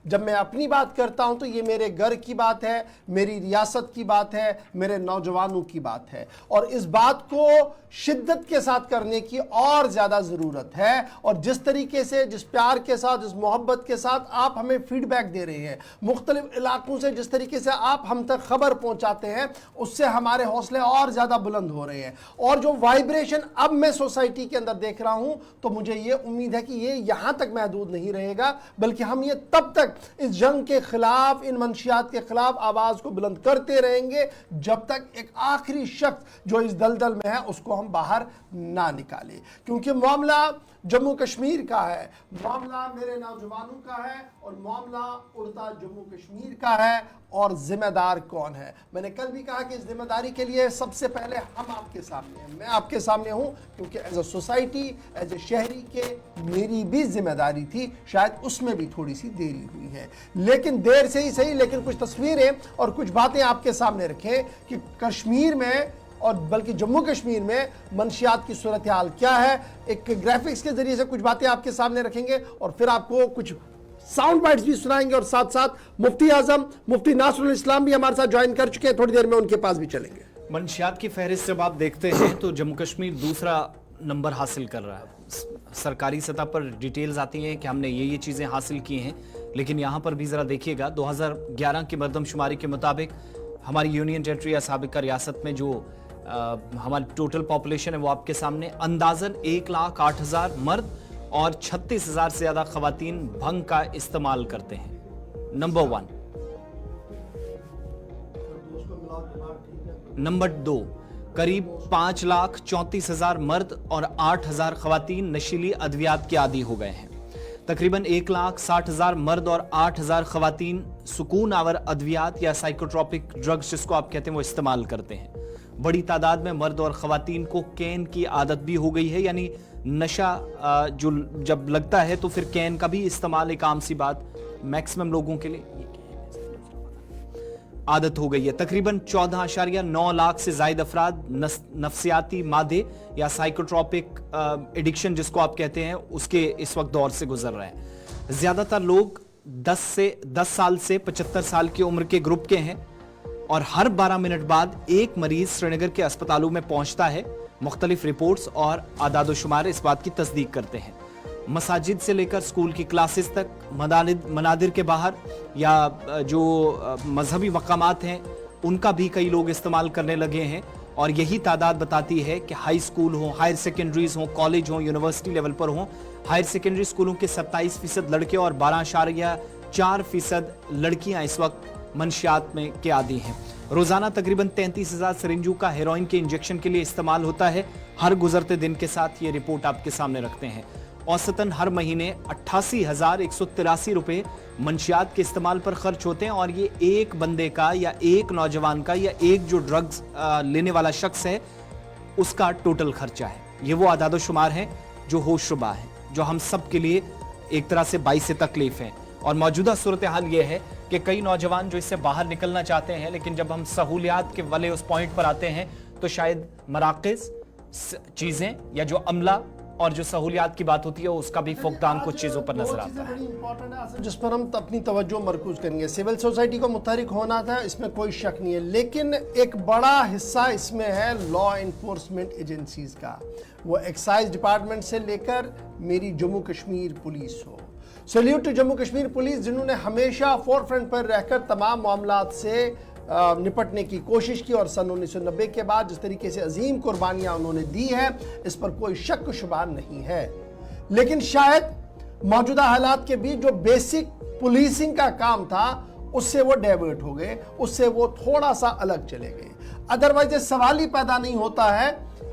جب میں اپنی بات کرتا ہوں تو یہ میرے گھر کی بات ہے، میری ریاست کی بات ہے، میرے نوجوانوں کی بات ہے، اور اس بات کو شدت کے ساتھ کرنے کی اور زیادہ ضرورت ہے۔ اور جس طریقے سے، جس پیار کے ساتھ، جس محبت کے ساتھ آپ ہمیں فیڈ بیک دے رہے ہیں، مختلف علاقوں سے جس طریقے سے آپ ہم تک خبر پہنچاتے ہیں، اس سے ہمارے حوصلے اور زیادہ بلند ہو رہے ہیں۔ اور جو وائبریشن اب میں سوسائٹی کے اندر دیکھ رہا ہوں تو مجھے یہ امید ہے کہ یہ یہاں تک محدود نہیں رہے گا، بلکہ ہم یہ تب تک اس جنگ کے خلاف، ان منشیات کے خلاف آواز کو بلند کرتے رہیں گے جب تک ایک آخری شخص جو اس دلدل میں ہے اس کو ہم باہر نہ نکالیں۔ کیونکہ معاملہ جموں کشمیر کا ہے، معاملہ میرے نوجوانوں کا ہے، اور معاملہ اڑتا جموں کشمیر کا ہے، اور ذمہ دار کون ہے؟ میں نے کل بھی کہا کہ اس ذمہ داری کے لیے سب سے پہلے ہم آپ کے سامنے ہیں، میں آپ کے سامنے ہوں، کیونکہ as a society, as a شہری کے میری بھی ذمہ داری تھی، شاید اس میں بھی تھوڑی سی دیری ہوئی ہے، لیکن دیر سے ہی صحیح، لیکن کچھ تصویریں اور کچھ باتیں آپ کے سامنے رکھیں کہ کشمیر میں اور بلکہ جموں کشمیر میں منشیات کی صورتحال کیا ہے۔ ایک گرافکس کے ذریعے سے کچھ باتیں آپ کے سامنے رکھیں گے، اور پھر آپ کو کچھ ساؤنڈ بائٹس بھی سنائیں گے، اور ساتھ ساتھ مفتی اعظم مفتی ناصر الاسلام بھی ہمارے ساتھ جوائن کر چکے ہیں، تھوڑی دیر میں ان کے پاس بھی چلیں گے۔ منشیات کی فہرست جب آپ دیکھتے ہیں تو جموں کشمیر دوسرا نمبر حاصل کر رہا ہے۔ سرکاری سطح پر ڈیٹیلز آتی ہیں کہ ہم نے یہ چیزیں حاصل کی ہیں، لیکن یہاں پر بھی ذرا دیکھیے گا 2011 کی مردم شماری کے مطابق ہماری یونین ٹیریٹری یا سابقہ ریاست میں جو ہماری ٹوٹل پاپولیشن ہے وہ آپ کے سامنے اندازاً 1,08,000 مرد اور 36,000 سے زیادہ خواتین بھنگ کا استعمال کرتے ہیں۔ نمبر 1۔ نمبر 2، قریب 5,34,000 مرد اور 8,000 خواتین نشیلی ادویات کے عادی ہو گئے ہیں۔ تقریباً 1,60,000 مرد اور 8,000 خواتین سکون آور ادویات یا سائیکوٹروپک ڈرگز جس کو آپ کہتے ہیں وہ استعمال کرتے ہیں۔ بڑی تعداد میں مرد اور خواتین کو کین کی عادت بھی ہو گئی ہے، یعنی نشہ جو جب لگتا ہے تو پھر کین کا بھی استعمال ایک عام سی بات میکسیمم لوگوں کے لیے عادت ہو گئی ہے۔ تقریباً 14.9 لاکھ سے زائد افراد نفسیاتی مادے یا سائیکوٹروپک ایڈکشن جس کو آپ کہتے ہیں اس کے اس وقت دور سے گزر رہے ہیں۔ زیادہ تر لوگ 10 سال سے 75 سال کی عمر کے گروپ کے ہیں، اور ہر 12 منٹ بعد ایک مریض سری نگر کے اسپتالوں میں پہنچتا ہے۔ مختلف رپورٹس اور اعداد و شمار اس بات کی تصدیق کرتے ہیں۔ مساجد سے لے کر سکول کی کلاسز تک، منادر کے باہر یا جو مذہبی مقامات ہیں ان کا بھی کئی لوگ استعمال کرنے لگے ہیں، اور یہی تعداد بتاتی ہے کہ ہائی سکول ہوں، ہائر سیکنڈریز ہوں، کالج ہوں، یونیورسٹی لیول پر ہوں، ہائر سیکنڈری سکولوں کے 27% لڑکے اور 12.4% لڑکیاں اس وقت منشیات میں کے عادی ہیں۔ روزانہ تقریباً 33,000 سرنجوں کا ہیروئن کے انجیکشن کے لیے استعمال ہوتا ہے۔ ہر گزرتے دن کے ساتھ یہ رپورٹ آپ کے سامنے رکھتے ہیں۔ اوسطاً ہر مہینے 88,183 روپے منشیات کے استعمال پر خرچ ہوتے ہیں، اور یہ ایک بندے کا یا ایک نوجوان کا یا ایک جو ڈرگز لینے والا شخص ہے اس کا ٹوٹل خرچہ ہے۔ یہ وہ اعداد و شمار ہیں جو ہوش ربا ہیں، جو ہم سب کے لیے ایک طرح سے باعث تکلیف ہیں۔ اور موجودہ صورتحال یہ ہے کہ کئی نوجوان جو اس سے باہر نکلنا چاہتے ہیں، لیکن جب ہم سہولیات کے والے اس پوائنٹ پر آتے ہیں تو شاید مراکز چیزیں یا جو عملہ اور جو سہولیات کی بات ہوتی ہے اس کا بھی فقدان کچھ چیزوں پر نظر آتا ہے۔ بڑی امپورٹنٹ ہے جس پر ہم اپنی توجہ مرکوز کریں گے۔ سول سوسائٹی کو متحرک ہونا تھا، اس میں کوئی شک نہیں ہے، لیکن ایک بڑا حصہ اس میں ہے لا انفورسمنٹ ایجنسیز کا، وہ ایکسائز ڈپارٹمنٹ سے لے کر میری جموں کشمیر پولیس ہو۔ Salute to Jammu Kashmir police, جنہوں نے ہمیشہ فور فرنٹ پر رہ کر تمام معاملات سے نپٹنے کی کوشش کی، اور سن 1990 کے بعد جس طریقے سے عظیم قربانیاں انہوں نے دی ہیں اس پر کوئی شک و شبہ نہیں ہے، لیکن شاید موجودہ حالات کے بیچ جو بیسک پولیسنگ کا کام تھا اس سے وہ ڈائیورٹ ہو گئے، اس سے وہ تھوڑا سا الگ چلے گئے۔ ادروائز یہ سوال ہی پیدا نہیں ہوتا ہے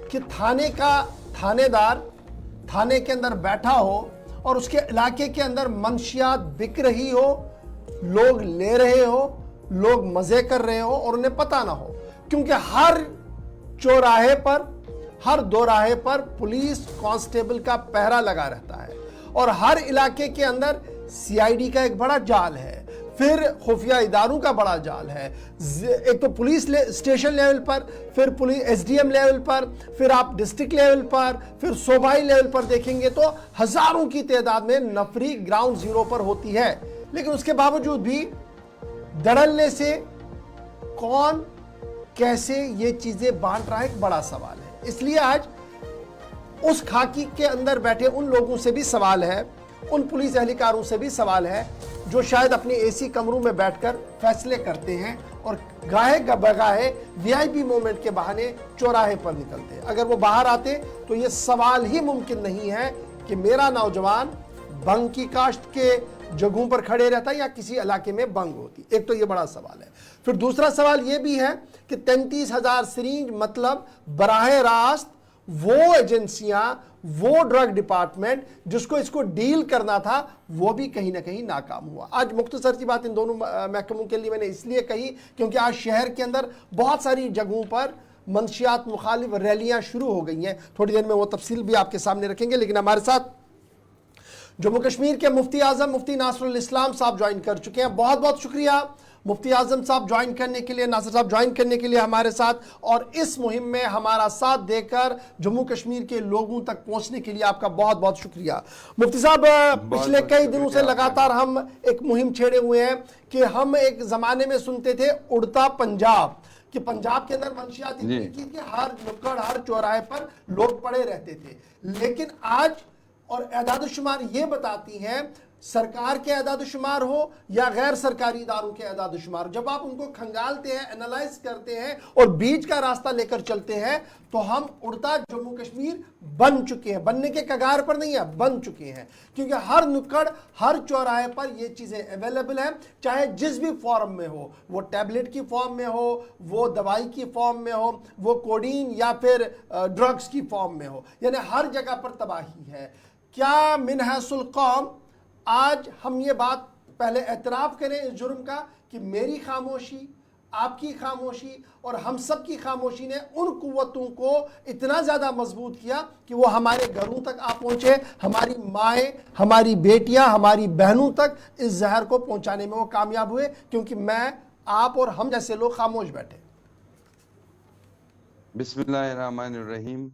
کہ تھانے کا تھانے دار تھانے کے اندر بیٹھا ہو اور اس کے علاقے کے اندر منشیات بک رہی ہو، لوگ لے رہے ہو، لوگ مزے کر رہے ہو اور انہیں پتہ نہ ہو، کیونکہ ہر چوراہے پر، ہر دو راہے پر پولیس کانسٹیبل کا پہرا لگا رہتا ہے، اور ہر علاقے کے اندر سی آئی ڈی کا ایک بڑا جال ہے، پھر خفیہ اداروں کا بڑا جال ہے، ایک تو پولیس اسٹیشن لیول پر، پھر پولیس ایس ڈی ایم لیول پر، پھر آپ ڈسٹرکٹ لیول پر، پھر صوبائی لیول پر دیکھیں گے تو ہزاروں کی تعداد میں نفری گراؤنڈ زیرو پر ہوتی ہے، لیکن اس کے باوجود بھی دھڑلنے سے کون کیسے یہ چیزیں بانٹ رہا ہے ایک بڑا سوال ہے. اس لیے آج اس خاکی کے اندر بیٹھے ان لوگوں سے بھی سوال ہے, ان پولیس اہلکاروں سے بھی سوال ہے جو شاید اپنے اے سی کمروں میں بیٹھ کر فیصلے کرتے ہیں اور گاہے بگاہے وی آئی پی مومنٹ کے بہانے چوراہے پر نکلتے ہیں. اگر وہ باہر آتے تو یہ سوال ہی ممکن نہیں ہے کہ میرا نوجوان بنگ کی کاشت کے جگہوں پر کھڑے رہتا یا کسی علاقے میں بنگ ہوتی. ایک تو یہ بڑا سوال ہے. پھر دوسرا سوال یہ بھی ہے کہ 33,000 سرینج مطلب براہ راست وہ ایجنسیاں, وہ ڈرگ ڈپارٹمنٹ جس کو اس کو ڈیل کرنا تھا وہ بھی کہیں نہ کہیں ناکام ہوا. آج مختصر سی بات ان دونوں محکموں کے لیے میں نے اس لیے کہی کیونکہ آج شہر کے اندر بہت ساری جگہوں پر منشیات مخالف ریلیاں شروع ہو گئی ہیں. تھوڑی دیر میں وہ تفصیل بھی آپ کے سامنے رکھیں گے, لیکن ہمارے ساتھ جموں کشمیر کے مفتی اعظم مفتی ناصر الاسلام صاحب جوائن کر چکے ہیں. بہت بہت شکریہ مفتی اعظم صاحب جوائن کرنے کے لیے, ناصر صاحب جوائن کرنے کے لیے ہمارے ساتھ, اور اس مہم میں ہمارا ساتھ دے کر جموں کشمیر کے لوگوں تک پہنچنے کے لیے آپ کا بہت بہت شکریہ. مفتی صاحب, پچھلے کئی دنوں سے لگاتار ہم ایک مہم چھیڑے ہوئے ہیں کہ ہم ایک زمانے میں سنتے تھے اڑتا پنجاب, کہ پنجاب کے اندر منشیات اتنی تھی کہ ہر نکڑ ہر چوراہے پر لوگ پڑے رہتے تھے. لیکن آج اور اعداد و شمار یہ بتاتی ہیں, سرکار کے اعداد و شمار ہو یا غیر سرکاری اداروں کے اعداد و شمار, جب آپ ان کو کھنگالتے ہیں, انالائز کرتے ہیں اور بیچ کا راستہ لے کر چلتے ہیں تو ہم اڑتا جموں کشمیر بن چکے ہیں. بننے کے کگار پر نہیں ہے, بن چکے ہیں, کیونکہ ہر نکڑ ہر چوراہے پر یہ چیزیں اویلیبل ہیں, چاہے جس بھی فارم میں ہو, وہ ٹیبلٹ کی فارم میں ہو, وہ دوائی کی فارم میں ہو, وہ کوڈین یا پھر ڈرگز کی فارم میں ہو, یعنی ہر جگہ پر تباہی ہے. کیا من حیث القوم آج ہم یہ بات پہلے اعتراف کریں اس جرم کا کہ میری خاموشی, آپ کی خاموشی اور ہم سب کی خاموشی نے ان قوتوں کو اتنا زیادہ مضبوط کیا کہ وہ ہمارے گھروں تک آ پہنچے, ہماری مائیں, ہماری بیٹیاں, ہماری بہنوں تک اس زہر کو پہنچانے میں وہ کامیاب ہوئے, کیونکہ میں, آپ اور ہم جیسے لوگ خاموش بیٹھے. بسم اللہ الرحمن الرحیم.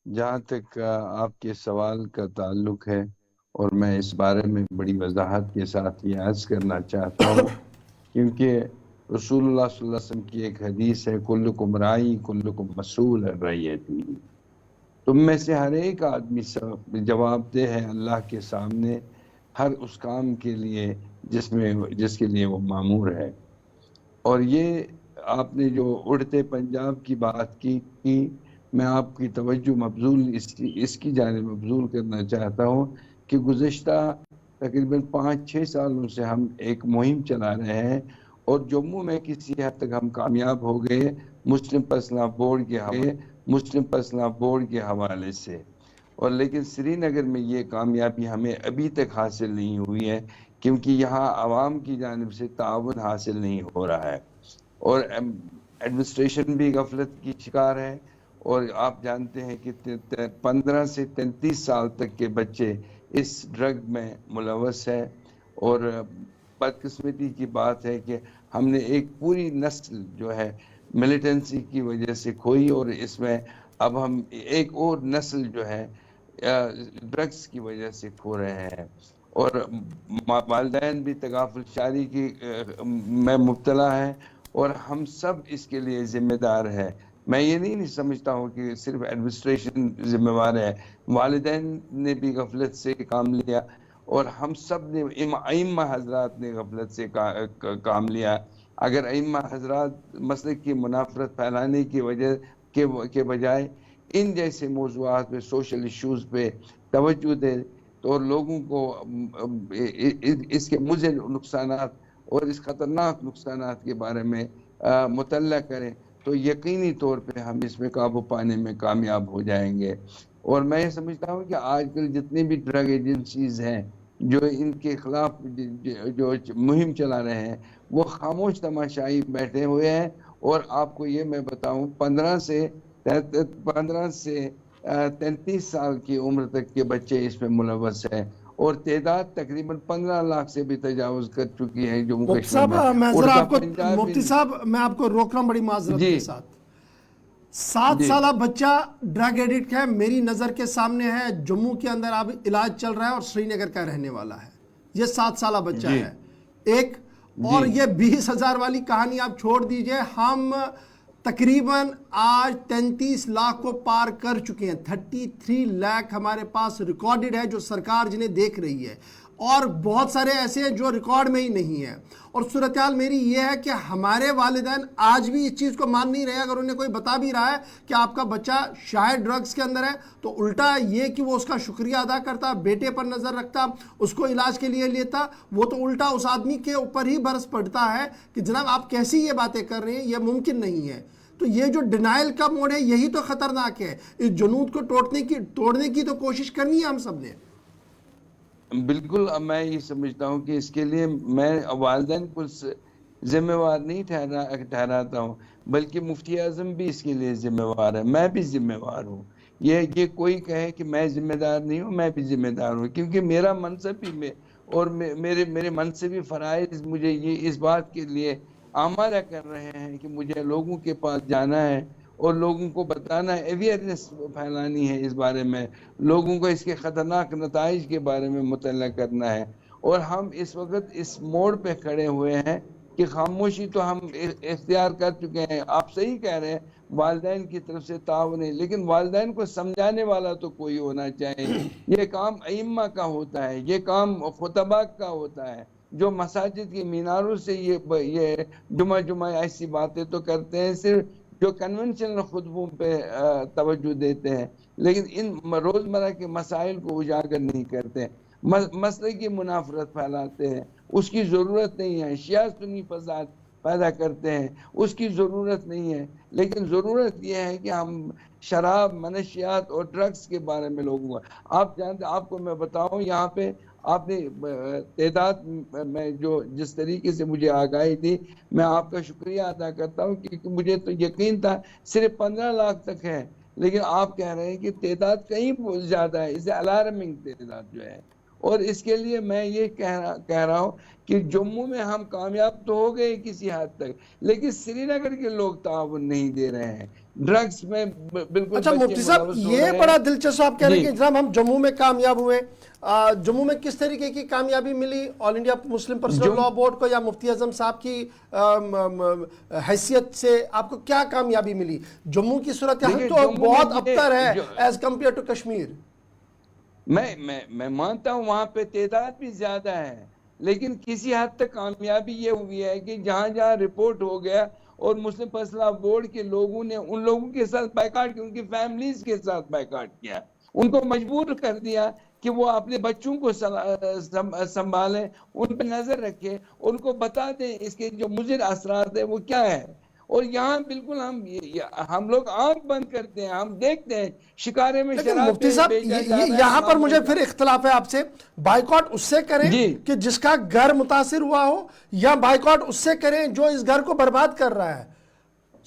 جہاں تک آپ کے سوال کا تعلق ہے, اور میں اس بارے میں بڑی وضاحت کے ساتھ یہ عرض کرنا چاہتا ہوں, کیونکہ رسول اللہ صلی اللہ علیہ وسلم کی ایک حدیث ہے, کلکم رائی کلکم مسئول عن رعیتہ, تم میں سے ہر ایک آدمی جواب دہ ہے اللہ کے سامنے ہر اس کام کے لیے جس کے لیے وہ مامور ہے. اور یہ آپ نے جو اڑتے پنجاب کی بات کی, میں آپ کی توجہ مبذول اس کی جانب مبذول کرنا چاہتا ہوں کہ گزشتہ تقریباً 5-6 سالوں سے ہم ایک مہم چلا رہے ہیں, اور جموں میں کسی حد تک ہم کامیاب ہو گئے مسلم پرسنل بورڈ کے حوالے سے. اور لیکن سری نگر میں یہ کامیابی ہمیں ابھی تک حاصل نہیں ہوئی ہے, کیونکہ یہاں عوام کی جانب سے تعاون حاصل نہیں ہو رہا ہے, اور ایڈمنسٹریشن بھی غفلت کی شکار ہے. اور آپ جانتے ہیں کہ 15 سے 33 سال تک کے بچے اس ڈرگ میں ملوث ہیں, اور بدقسمتی کی بات ہے کہ ہم نے ایک پوری نسل جو ہے ملیٹنسی کی وجہ سے کھوئی, اور اس میں اب ہم ایک اور نسل جو ہے ڈرگز کی وجہ سے کھو رہے ہیں. اور والدین بھی تغافل شاری کی میں مبتلا ہیں, اور ہم سب اس کے لیے ذمہ دار ہیں. میں یہ نہیں سمجھتا ہوں کہ صرف ایڈمنسٹریشن ذمہ دار ہے, والدین نے بھی غفلت سے کام لیا, اور ہم سب نے, ائمہ حضرات نے غفلت سے کام لیا. اگر ائمہ حضرات مسلک کی منافرت پھیلانے کی وجہ کے بجائے ان جیسے موضوعات پہ, سوشل ایشوز پہ توجہ دے تو لوگوں کو اس کے مضر نقصانات اور اس خطرناک نقصانات کے بارے میں مطلع کریں, تو یقینی طور پہ ہم اس میں قابو پانے میں کامیاب ہو جائیں گے. اور میں یہ سمجھتا ہوں کہ آج کل جتنی بھی ڈرگ ایجنسیز ہیں جو ان کے خلاف جو مہم چلا رہے ہیں, وہ خاموش تماشائی بیٹھے ہوئے ہیں. اور آپ کو یہ میں بتاؤں 15 سے 33 سال کی عمر تک کے بچے اس میں ملوث ہیں, اور تعداد تقریباً 15 لاکھ سے بھی تجاوز کر چکی ہے جموں کشمیر میں. مفتی صاحب میں آپ کو روک رہا ہوں بڑی معذرت کے ساتھ. 7 سالہ بچہ ڈرگ ایڈکٹ ہے, میری نظر کے سامنے ہے, جموں کے اندر اب علاج چل رہا ہے اور سری نگر کا رہنے والا ہے. یہ 7 سالہ بچہ ہے ایک، اور یہ 20,000 والی کہانی آپ چھوڑ دیجئے، ہم تقریباً آج 33 لاکھ کو پار کر چکے ہیں، 33 لاکھ ہمارے پاس ریکارڈڈ ہے جو سرکار جنہیں دیکھ رہی ہے، اور بہت سارے ایسے ہیں جو ریکارڈ میں ہی نہیں ہیں۔ اور صورتحال میری یہ ہے کہ ہمارے والدین آج بھی اس چیز کو مان نہیں رہے۔ اگر انہیں کوئی بتا بھی رہا ہے کہ آپ کا بچہ شاید ڈرگز کے اندر ہے، تو الٹا یہ کہ وہ اس کا شکریہ ادا کرتا، بیٹے پر نظر رکھتا، اس کو علاج کے لیے لیتا، وہ تو الٹا اس آدمی کے اوپر ہی برس پڑتا ہے کہ جناب آپ کیسی یہ باتیں کر رہے ہیں، یہ ممکن نہیں ہے۔ تو یہ جو ڈینائل کا موڈ ہے یہی تو خطرناک ہے۔ اس جنود کو توڑنے کی تو کوشش کرنی ہے ہم سب نے۔ بالکل، میں یہ سمجھتا ہوں کہ اس کے لیے میں والدین کو ذمہ وار نہیں ٹھہراتا ہوں، بلکہ مفتی اعظم بھی اس کے لیے ذمہ وار ہے، میں بھی ذمہ وار ہوں۔ یہ کوئی کہے کہ میں ذمہ دار نہیں ہوں، میں بھی ذمہ دار ہوں، کیونکہ میرا منصب ہی میں اور میرے منصبی فرائض مجھے یہ اس بات کے لیے آمادہ کر رہے ہیں کہ مجھے لوگوں کے پاس جانا ہے اور لوگوں کو بتانا ہے، اویئرنیس پھیلانی ہے اس بارے میں، لوگوں کو اس کے خطرناک نتائج کے بارے میں مطلع کرنا ہے۔ اور ہم اس وقت اس موڑ پہ کھڑے ہوئے ہیں کہ خاموشی تو ہم اختیار کر چکے ہیں۔ آپ صحیح کہہ رہے ہیں، والدین کی طرف سے تعاون ہے، لیکن والدین کو سمجھانے والا تو کوئی ہونا چاہیے۔ یہ کام ائمہ کا ہوتا ہے، یہ کام خطباء کا ہوتا ہے، جو مساجد کی میناروں سے یہ جمعہ ایسی باتیں تو کرتے ہیں، صرف جو کنونشنل خطبوں پہ توجہ دیتے ہیں، لیکن ان روزمرہ کے مسائل کو اجاگر نہیں کرتے، مسئلے کی منافرت پھیلاتے ہیں۔ اس کی ضرورت نہیں ہے، شیعہ سنی فساد پیدا کرتے ہیں، اس کی ضرورت نہیں ہے، لیکن ضرورت یہ ہے کہ ہم شراب، منشیات اور ڈرگز کے بارے میں لوگوں کو آپ جانتے، آپ کو میں بتاؤں، یہاں پہ آپ نے تعداد میں جو جس طریقے سے مجھے آگاہی دی، میں آپ کا شکریہ ادا کرتا ہوں، کیونکہ مجھے تو یقین تھا صرف 15 لاکھ تک ہے، لیکن آپ کہہ رہے ہیں کہ تعداد کہیں زیادہ ہے، اسے الارمنگ تعداد جو ہے۔ اور اس کے لیے میں یہ کہہ رہا ہوں کہ جموں میں ہم کامیاب تو ہو گئے کسی حد تک، لیکن سری نگر کے لوگ تعاون نہیں دے رہے ہیں، ڈرگز میں بالکل۔ اچھا مفتی صاحب، یہ بڑا دلچسپ آپ کہہ رہے ہیں کہ جناب ہم جموں میں کامیاب ہوئے، جموں میں کس طریقے کی کامیابی ملی All India Muslim Personal Law Board کو، یا مفتی اعظم صاحب کی حیثیت سے آپ کو کیا کامیابی ملی؟ جموں کی صورتحال تو بہت ابتر ہے ایز کمپیئر ٹو کشمیر۔ میں مانتا ہوں وہاں پہ تعداد بھی زیادہ ہے، لیکن کسی حد تک کامیابی یہ ہوئی ہے کہ جہاں جہاں رپورٹ ہو گیا اور مسلم پرسنل بورڈ کے لوگوں نے ان لوگوں کے ساتھ بائیکاٹ کیا، ان کی فیملیز کے ساتھ بائیکاٹ کیا، ان کو مجبور کر دیا کہ وہ اپنے بچوں کو سنبھالیں، ان پہ نظر رکھیں، ان کو بتا دیں اس کے جو مضر اثرات ہیں وہ کیا ہے۔ اور یہاں بالکل ہم لوگ آنکھ بند کرتے ہیں، ہم دیکھتے ہیں شکارے میں شراب مفتی صاحب یہاں پر مجھے پھر اختلاف ہے آپ سے، بائیکاٹ اس سے کریں کہ جس کا گھر متاثر ہوا ہو، یا بائیکاٹ اس سے کریں جو اس گھر کو برباد کر رہا ہے؟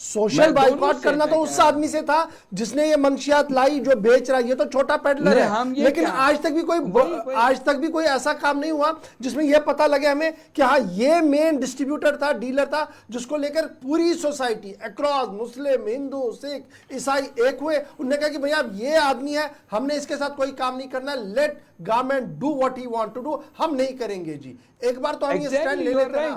سوشل بائیکاٹ کرنا تو اس آدمی سے تھا جس نے یہ منشیات لائی، جو بیچ رہا ہے، یہ تو چھوٹا پیڈلر ہے، لیکن آج تک بھی کوئی ایسا کام نہیں ہوا جس میں یہ پتہ لگے ہمیں کہ ہاں یہ مین ڈسٹریبیوٹر تھا، ڈیلر تھا، جس کو لے کر پوری سوسائٹی اکراس مسلم، ہندو، سکھ، عیسائی ایک ہوئے، انہوں نے کہا کہ بھئی اب یہ آدمی ہے، ہم نے اس کے ساتھ کوئی کام نہیں کرنا، let government do what he want to do, ہم نہیں کریں گے جی۔ ایک بار تو ہم یہ سٹینڈ لے لیتے ہیں۔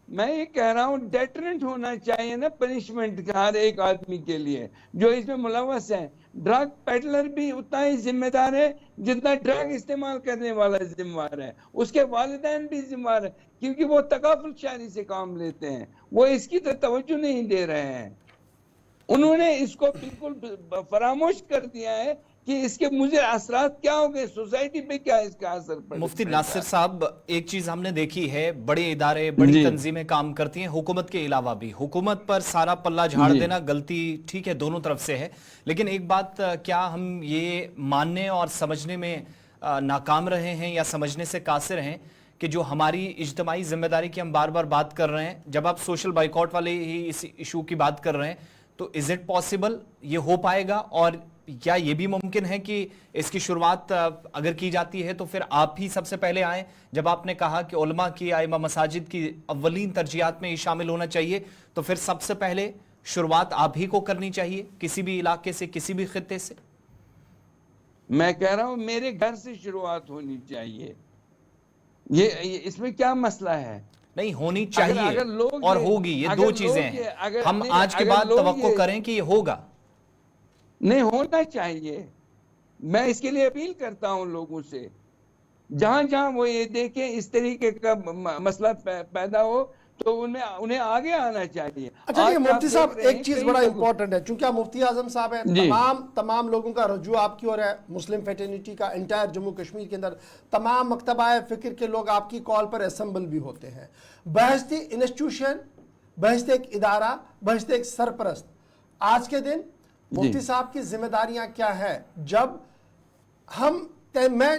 میں یہ کہہ رہا ہوں ڈیٹرنٹ ہونا چاہیے نا پنشمنٹ ہر ایک آدمی کے لیے جو اس میں ملوث ہے۔ ڈرگ پیڈلر بھی اتنا ہی ذمہ دار ہے جتنا ڈرگ استعمال کرنے والا ذمہ دار ہے، اس کے والدین بھی ذمہ دار ہے، کیونکہ وہ تکافل شعری سے کام لیتے ہیں، وہ اس کی توجہ نہیں دے رہے ہیں، انہوں نے اس کو بالکل فراموش کر دیا ہے کہ اس کے مضر اثرات کیا ہوں گے، سوسائٹی پہ کیا اس کا اثر پڑے۔ مفتی ناصر صاحب، ایک چیز ہم نے دیکھی ہے، بڑے ادارے، بڑی تنظیمیں کام کرتی ہیں حکومت کے علاوہ بھی، حکومت پر سارا پلہ جھاڑ دینا غلطی ٹھیک ہے دونوں طرف سے ہے، لیکن ایک بات، کیا ہم یہ ماننے اور سمجھنے میں ناکام رہے ہیں یا سمجھنے سے قاصر ہیں کہ جو ہماری اجتماعی ذمہ داری کی ہم بار بار بات کر رہے ہیں، جب آپ سوشل بائیکاٹ والے ہی اس ایشو کی بات کر رہے ہیں، تو از اٹ پاسبل یہ ہو پائے گا؟ اور کیا یہ بھی ممکن ہے کہ اس کی شروعات اگر کی جاتی ہے تو پھر آپ ہی سب سے پہلے آئیں؟ جب آپ نے کہا کہ علماء کی، ائمہ مساجد کی اولین ترجیحات میں یہ شامل ہونا چاہیے، تو پھر سب سے پہلے شروعات آپ ہی کو کرنی چاہیے کسی بھی علاقے سے، کسی بھی خطے سے؟ میں کہہ رہا ہوں میرے گھر سے شروعات ہونی چاہیے، یہ اس میں کیا مسئلہ ہے؟ نہیں ہونی چاہیے اگر لوگ اور ہوگی، یہ دو چیزیں ہیں. ہم آج کے بعد توقع کریں کہ یہ ہوگا. نہیں ہونا چاہیے. میں اس کے لیے اپیل کرتا ہوں لوگوں سے، جہاں جہاں وہ یہ دیکھیں اس طریقے کا مسئلہ پیدا ہو تو انہیں آگے آنا چاہیے. اچھا جی مفتی صاحب، ایک چیز بڑا امپورٹنٹ ہے، چونکہ آپ مفتی اعظم صاحب ہیں، تمام لوگوں کا رجوع آپ کی اور ہے، مسلم فیٹرنیٹی کا انٹائر جموں کشمیر کے اندر تمام مکتبہ فکر کے لوگ آپ کی کال پر اسمبل بھی ہوتے ہیں. بہشتی انسٹیٹیوشن، بہشتی ایک ادارہ، بہشتی ایک سرپرست، آج کے دن مفتی صاحب کی ذمہ داریاں کیا ہے؟ جب میں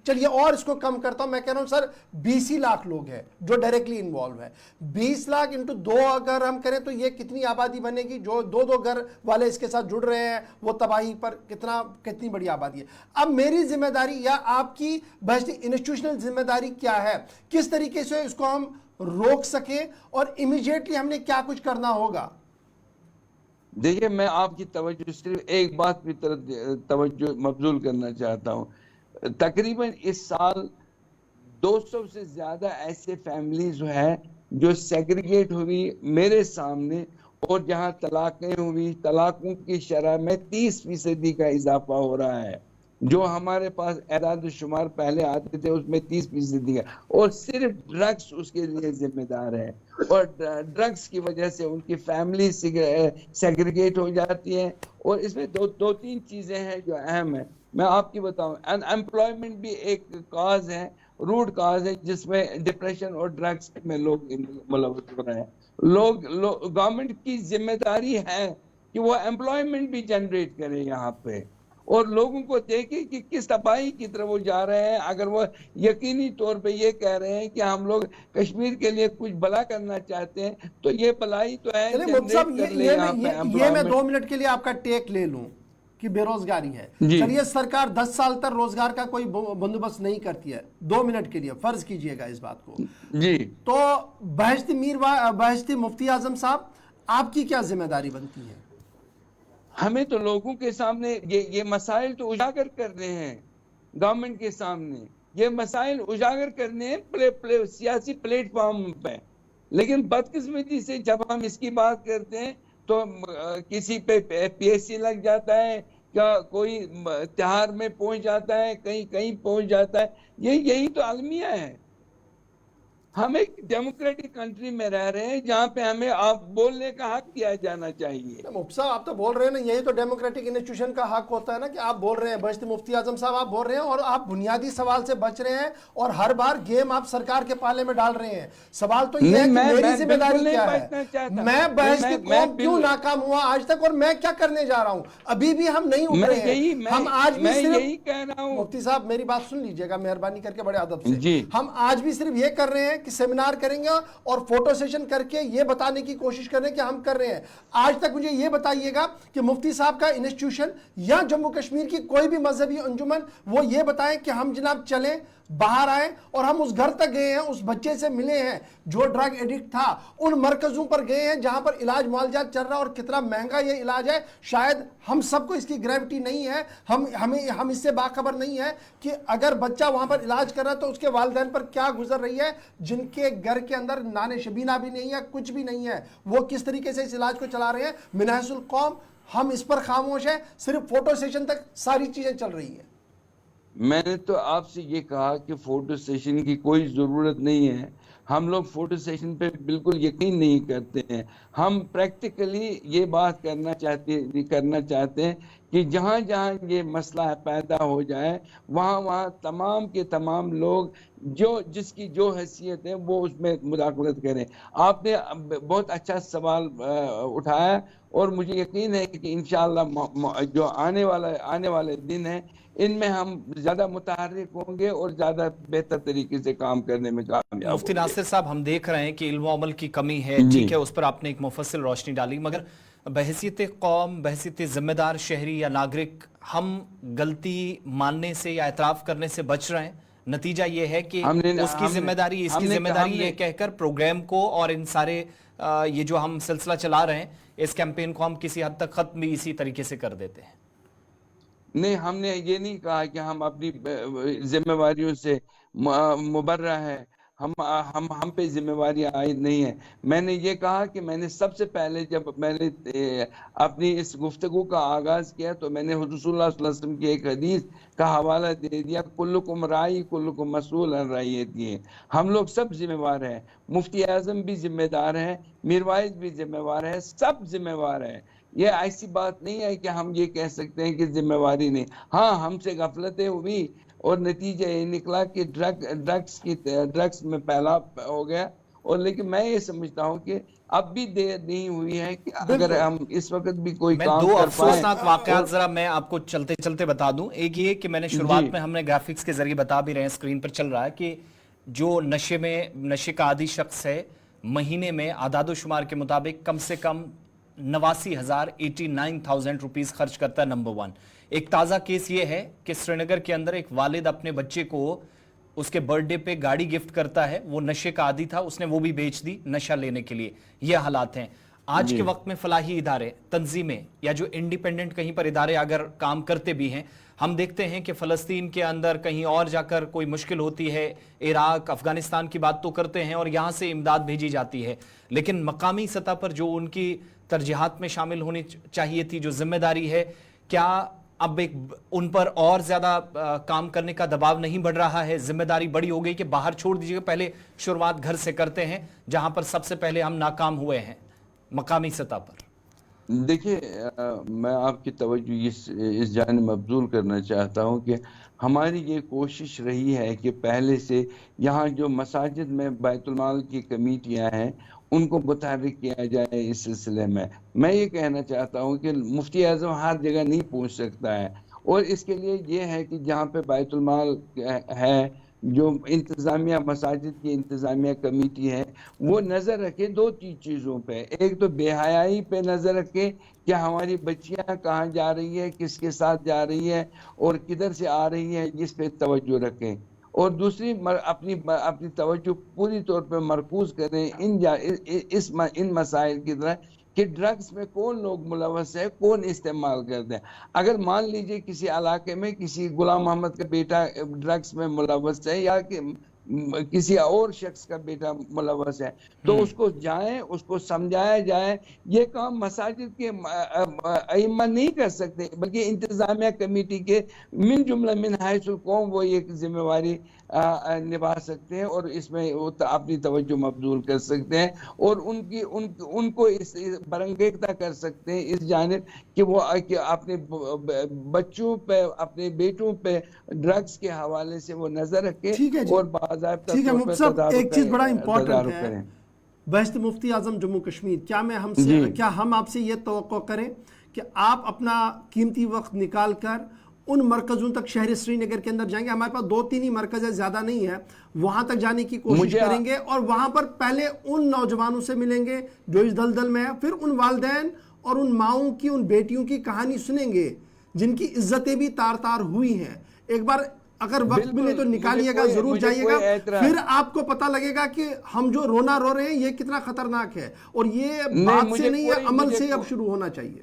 چلیے اور اس کو کم کرتا ہوں، میں کہہ رہا ہوں سر 20 لاکھ لوگ ہیں جو ڈائریکٹلی انوالو ہے. 20 لاکھ انٹو 2 اگر ہم کریں تو یہ کتنی آبادی بنے گی؟ جو 2 گھر والے اس کے ساتھ جڑ رہے ہیں وہ تباہی پر کتنی بڑی آبادی ہے. اب میری ذمہ داری یا آپ کی بہشتی انسٹیٹیوشنل ذمہ داری کیا ہے؟ کس طریقے سے اس کو ہم روک سکیں اور امیجیٹلی ہم نے کیا کچھ کرنا ہوگا؟ دیکھیے میں آپ کی توجہ صرف ایک بات کی طرف توجہ مبذول کرنا چاہتا ہوں. تقریباً اس سال 200 سے زیادہ ایسے فیملیز ہیں جو سیگریگیٹ ہوئی میرے سامنے، اور جہاں طلاقیں ہوئی، طلاقوں کی شرح میں 30% کا اضافہ ہو رہا ہے. جو ہمارے پاس اعداد و شمار پہلے آتے تھے اس میں 30% کا، اور صرف ڈرگس اس کے لیے ذمہ دار ہے. اور ڈرگس کی وجہ سے ان کی فیملی سیگریگیٹ ہو جاتی ہے. اور اس میں دو تین چیزیں ہیں جو اہم ہیں، میں آپ کی بتاؤں. امپلائمنٹ بھی ایک کاز ہے، روٹ کاز ہے جس میں ڈپریشن اور ڈرگس میں لوگ ملوث ہو رہے ہیں. گورنمنٹ کی ذمہ داری ہے کہ وہ امپلائمنٹ بھی جنریٹ کرے یہاں پہ، اور لوگوں کو دیکھیں کہ کس تباہی کی طرف وہ جا رہے ہیں. اگر وہ یقینی طور پہ یہ کہہ رہے ہیں کہ ہم لوگ کشمیر کے لیے کچھ بھلا کرنا چاہتے ہیں تو یہ بھلائی تو ہے یہ میں 2 منٹ کے لیے آپ کا ٹیک لے لوں کہ بے روزگاری ہے. چلیے سرکار 10 سال تک روزگار کا کوئی بندوبست نہیں کرتی ہے، 2 منٹ کے لیے فرض کیجئے گا اس بات کو جی، تو بہشتی مفتی اعظم صاحب آپ کی کیا ذمہ داری بنتی ہے؟ ہمیں تو لوگوں کے سامنے یہ مسائل تو اجاگر کرنے ہیں، گورنمنٹ کے سامنے یہ مسائل اجاگر کرنے ہیں سیاسی پلیٹ فارم پہ. لیکن بدقسمتی سے جب ہم اس کی بات کرتے ہیں تو کسی پہ پی ایس سی لگ جاتا ہے، کیا کوئی تہار میں پہنچ جاتا ہے، کہیں پہنچ جاتا ہے. یہی تو المیہ ہے. ہم ایک ڈیموکریٹک کنٹری میں رہ رہے ہیں جہاں پہ ہمیں آپ بولنے کا حق دیا جانا چاہیے. مفتی صاحب آپ تو بول رہے ہیں نا، یہی تو ڈیموکریٹک انسٹیٹیوشن کا حق ہوتا ہے نا کہ آپ بول رہے ہیں. بہشتی مفتی اعظم صاحب آپ بول رہے ہیں اور آپ بنیادی سوال سے بچ رہے ہیں اور ہر بار گیم آپ سرکار کے پالے میں ڈال رہے ہیں. سوال تو یہ ہے کہ میری ذمہ داری کیا ہے؟ میں بہشتی قوم کیوں ناکام ہوا آج تک اور میں کیا کرنے جا رہا ہوں؟ ابھی بھی ہم نہیں اٹھ رہے ہیں. ہم آج بھی یہی کہہ رہا ہوں. مفتی صاحب میری بات سن لیجئے گا مہربانی کر کے بڑے ادب سے. ہم آج بھی صرف یہ کر رہے ہیں کہ سیمینار کریں گے اور فوٹو سیشن کر کے یہ بتانے کی کوشش کر رہے ہیں کہ ہم کر رہے ہیں. آج تک مجھے یہ بتائیے گا کہ مفتی صاحب کا انسٹیٹیوشن یا جموں کشمیر کی کوئی بھی مذہبی انجمن وہ یہ بتائیں کہ ہم جناب چلیں باہر آئیں اور ہم اس گھر تک گئے ہیں، اس بچے سے ملے ہیں جو ڈرگ ایڈکٹ تھا، ان مرکزوں پر گئے ہیں جہاں پر علاج معالجات چل رہا ہے اور کتنا مہنگا یہ علاج ہے. شاید ہم سب کو اس کی گریوٹی نہیں ہے، ہم اس سے باخبر نہیں ہے کہ اگر بچہ وہاں پر علاج کر رہا ہے تو اس کے والدین پر کیا گزر رہی ہے، جن کے گھر کے اندر نان شبینہ بھی نہیں ہے، کچھ بھی نہیں ہے، وہ کس طریقے سے اس علاج کو چلا رہے ہیں. منحص القوم ہم اس پر خاموش ہیں، صرف فوٹو سیشن تک ساری چیزیں چل رہی ہیں. میں نے تو آپ سے یہ کہا کہ فوٹو سیشن کی کوئی ضرورت نہیں ہے. ہم لوگ فوٹو سیشن پہ بالکل یقین نہیں کرتے ہیں. ہم پریکٹیکلی یہ بات کرنا چاہتے ہیں کہ جہاں جہاں یہ مسئلہ پیدا ہو جائے وہاں تمام کے تمام لوگ جس کی جو حیثیت ہے وہ اس میں مداخلت کریں. آپ نے بہت اچھا سوال اٹھایا اور مجھے یقین ہے کہ انشاءاللہ جو آنے والے دن ہیں ان میں ہم زیادہ متحرک ہوں گے اور زیادہ بہتر طریقے سے کام کرنے میں کامیاب. مفتی ناصر صاحب ہم دیکھ رہے ہیں کہ علم و عمل کی کمی ہے، ٹھیک ہے، اس پر آپ نے ایک مفصل روشنی ڈالی، مگر بحیثیت قوم، بحیثیت ذمہ دار شہری یا ناگرک ہم غلطی ماننے سے یا اعتراف کرنے سے بچ رہے ہیں. نتیجہ یہ ہے کہ اس کی ذمہ داری یہ کہہ کر پروگرام کو اور ان سارے یہ جو ہم سلسلہ چلا رہے ہیں اس کیمپین کو ہم کسی حد تک ختم بھی اسی طریقے سے کر دیتے ہیں. نہیں، ہم نے یہ نہیں کہا کہ ہم اپنی ذمہ داریوں سے مبرہ ہے، ہم پہ ذمہ داری عائد نہیں ہے۔ میں نے یہ کہا کہ میں نے سب سے پہلے جب میں نے اپنی اس گفتگو کا آغاز کیا تو میں نے حضور صلی اللہ علیہ وسلم کی ایک حدیث کا حوالہ دے دیا، کلکم رائی کلکم مسئول عن رعیتہ، ہم لوگ سب ذمہ دار ہیں، مفتی اعظم بھی ذمہ دار ہے، میر واعظ بھی ذمہ دار ہے، سب ذمہ دار ہے۔ یہ ایسی بات نہیں ہے کہ ہم یہ کہہ سکتے ہیں کہ ذمہ داری نہیں، ہاں ہم سے غفلتیں ہوئی اور نتیجہ یہ نکلا کہ ڈرگس میں پھیلاؤ ہو گیا، اور لیکن میں یہ سمجھتا ہوں کہ اب بھی دیر نہیں ہوئی ہے کہ اگر ہم اس وقت بھی کوئی میں کام دو کر پائیں۔ افسوسناک واقعات ذرا میں آپ کو چلتے چلتے بتا دوں۔ ایک یہ کہ میں نے شروعات میں ہم نے گرافکس کے ذریعے بتا بھی رہے ہیں، اسکرین پر چل رہا ہے کہ جو نشے کا عادی شخص ہے مہینے میں اعداد و شمار کے مطابق کم سے کم 89,000 روپیز خرچ کرتا ہے، نمبر 1۔ ایک تازہ کیس یہ ہے کہ سری نگر کے اندر ایک والد اپنے بچے کو اس کے برتھ ڈے پہ گاڑی گفٹ کرتا ہے، وہ نشے کا عادی تھا، اس نے وہ بھی بیچ دی نشہ لینے کے لیے۔ یہ حالات ہیں آج کے وقت میں۔ فلاحی ادارے، تنظیمیں یا جو انڈیپینڈنٹ کہیں پر ادارے اگر کام کرتے بھی ہیں، ہم دیکھتے ہیں کہ فلسطین کے اندر کہیں اور جا کر کوئی مشکل ہوتی ہے، عراق افغانستان کی بات تو کرتے ہیں اور یہاں سے امداد بھیجی جاتی ہے، لیکن مقامی سطح پر جو ان کی ترجیحات میں شامل ہونی چاہیے تھی، جو ذمہ داری ہے، کیا اب ان پر اور زیادہ کام کرنے کا دباؤ نہیں بڑھ رہا ہے؟ ذمہ داری بڑی ہو گئی کہ باہر چھوڑ دیجیے گا، پہلے شروعات گھر سے کرتے ہیں جہاں پر سب سے پہلے ہم ناکام ہوئے ہیں مقامی سطح پر۔ دیکھیے میں آپ کی توجہ اس جانب مبذول کرنا چاہتا ہوں کہ ہماری یہ کوشش رہی ہے کہ پہلے سے یہاں جو مساجد میں بیت المال کی کمیٹیاں ہیں ان کو متحرک کیا جائے اس سلسلے میں۔ میں یہ کہنا چاہتا ہوں کہ مفتی اعظم ہر جگہ نہیں پہنچ سکتا ہے، اور اس کے لیے یہ ہے کہ جہاں پہ بیت المال ہے، جو انتظامیہ مساجد کی انتظامیہ کمیٹی ہے، وہ نظر رکھے دو چیزوں پہ۔ ایک تو بے حیائی پہ نظر رکھے کہ ہماری بچیاں کہاں جا رہی ہیں، کس کے ساتھ جا رہی ہیں اور کدھر سے آ رہی ہیں، جس پہ توجہ رکھیں، اور دوسری اپنی توجہ پوری طور پہ مرکوز کریں ان مسائل کی طرح کہ ڈرگس میں کون لوگ ملوث ہے، کون استعمال کرتے ہیں۔ اگر مان لیجئے کسی علاقے میں کسی غلام محمد کا بیٹا ڈرگس میں ملوث ہے یا کہ کسی اور شخص کا بیٹا ملوث ہے، تو اس کو جائیں، اس کو سمجھایا جائے۔ یہ کام مساجد کے ائمہ نہیں کر سکتے، بلکہ انتظامیہ کمیٹی کے من جملہ من حیث القوم وہ یہ ذمہ داری نبھا سکتے ہیں اور اس میں اپنی توجہ مبذول کر سکتے ہیں، اور ان کو اس برانگیختہ کر سکتے ہیں اس جانب کہ وہ اپنے بچوں پہ، اپنے بیٹوں پہ ڈرگس کے حوالے سے وہ نظر رکھے اور باضابطہ طور پہ تدارک ایک چیز بڑا امپورٹنٹ ہے کریں۔ بہشت مفتی اعظم جموں کشمیر، کیا ہم آپ سے یہ توقع کریں کہ آپ اپنا قیمتی وقت نکال کر ان مرکزوں تک شہر سری نگر کے اندر جائیں گے؟ ہمارے پاس 2-3 ہی مرکز ہے، زیادہ نہیں ہے، وہاں تک جانے کی کوشش کریں گے اور وہاں پر پہلے ان نوجوانوں سے ملیں گے جو اس دلدل میں ہیں، پھر ان والدین اور ان ماؤں کی، ان بیٹیوں کی کہانی سنیں گے جن کی عزتیں بھی تار تار ہوئی ہیں۔ ایک بار اگر وقت ملے تو نکالیے گا، ضرور جائیے گا، پھر آپ کو پتہ لگے گا کہ ہم جو رونا رو رہے ہیں یہ کتنا خطرناک ہے، اور یہ بات سے نہیں ہے، عمل سے اب شروع ہونا چاہیے۔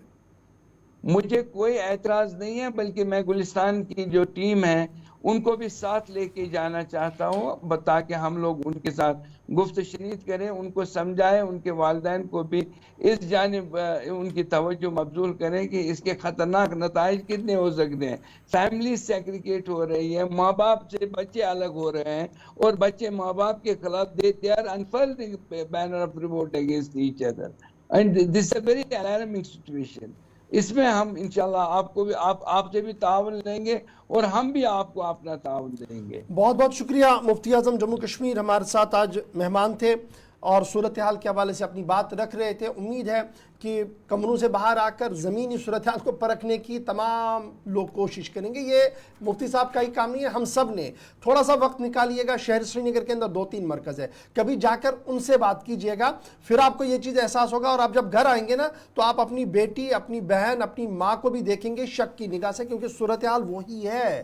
مجھے کوئی اعتراض نہیں ہے، بلکہ میں گلستان کی جو ٹیم ہے ان کو بھی ساتھ لے کے جانا چاہتا ہوں تاکہ ہم لوگ ان کے ساتھ گفت شنید کریں، ان کو سمجھائیں، ان کے والدین کو بھی اس جانب ان کی توجہ مبذول کریں کہ اس کے خطرناک نتائج کتنے ہو سکتے ہیں۔ فیملی سیگریگیٹ ہو رہی ہے، ماں باپ سے بچے الگ ہو رہے ہیں، اور بچے ماں باپ کے خلاف they are unfurling banner of revolt against each other, and this is a very alarming situation۔ اس میں ہم انشاءاللہ آپ کو بھی آپ سے بھی تعاون لیں گے اور ہم بھی آپ کو اپنا تعاون دیں گے۔ بہت بہت شکریہ مفتی اعظم جموں کشمیر، ہمارے ساتھ آج مہمان تھے اور صورتحال کے حوالے سے اپنی بات رکھ رہے تھے۔ امید ہے کہ کمروں سے باہر آ کر زمینی صورتحال کو پرکھنے کی تمام لوگ کوشش کریں گے۔ یہ مفتی صاحب کا ہی کام نہیں ہے، ہم سب نے تھوڑا سا وقت نکالیے گا۔ شہر سری نگر کے اندر 2-3 مرکز ہے، کبھی جا کر ان سے بات کیجئے گا، پھر آپ کو یہ چیز احساس ہوگا، اور آپ جب گھر آئیں گے نا تو آپ اپنی بیٹی، اپنی بہن، اپنی ماں کو بھی دیکھیں گے شک کی نگاہ سے، کیونکہ صورتحال وہی ہے۔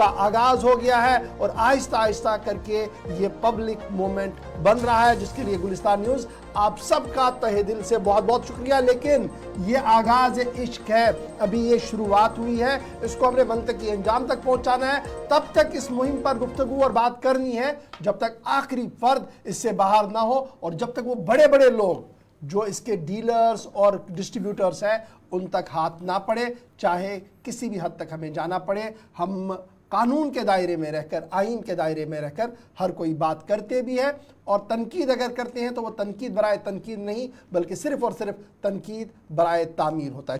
کا آغاز ہو گیا ہے اور آہستہ آہستہ کر کے یہ پبلک مومنٹ بن رہا ہے، جس کے لیے گلستان نیوز آپ سب کا تہہ دل سے بہت بہت شکریہ۔ لیکن یہ آغاز عشق ہے، ابھی یہ شروعات ہوئی ہے، اس کو ہم نے منطقی انجام تک پہنچانا ہے۔ تب تک اس مہم پر گفتگو اور بات کرنی ہے جب تک آخری فرد اس سے باہر نہ ہو، اور جب تک وہ بڑے بڑے لوگ جو اس کے ڈیلرز اور ڈسٹریبیوٹرز ہیں ان تک ہاتھ نہ پڑے، چاہے کسی بھی حد تک ہمیں جانا پڑے۔ ہم قانون کے دائرے میں رہ کر، آئین کے دائرے میں رہ کر ہر کوئی بات کرتے بھی ہے، اور تنقید اگر کرتے ہیں تو وہ تنقید برائے تنقید نہیں بلکہ صرف اور صرف تنقید برائے تعمیر ہوتا ہے۔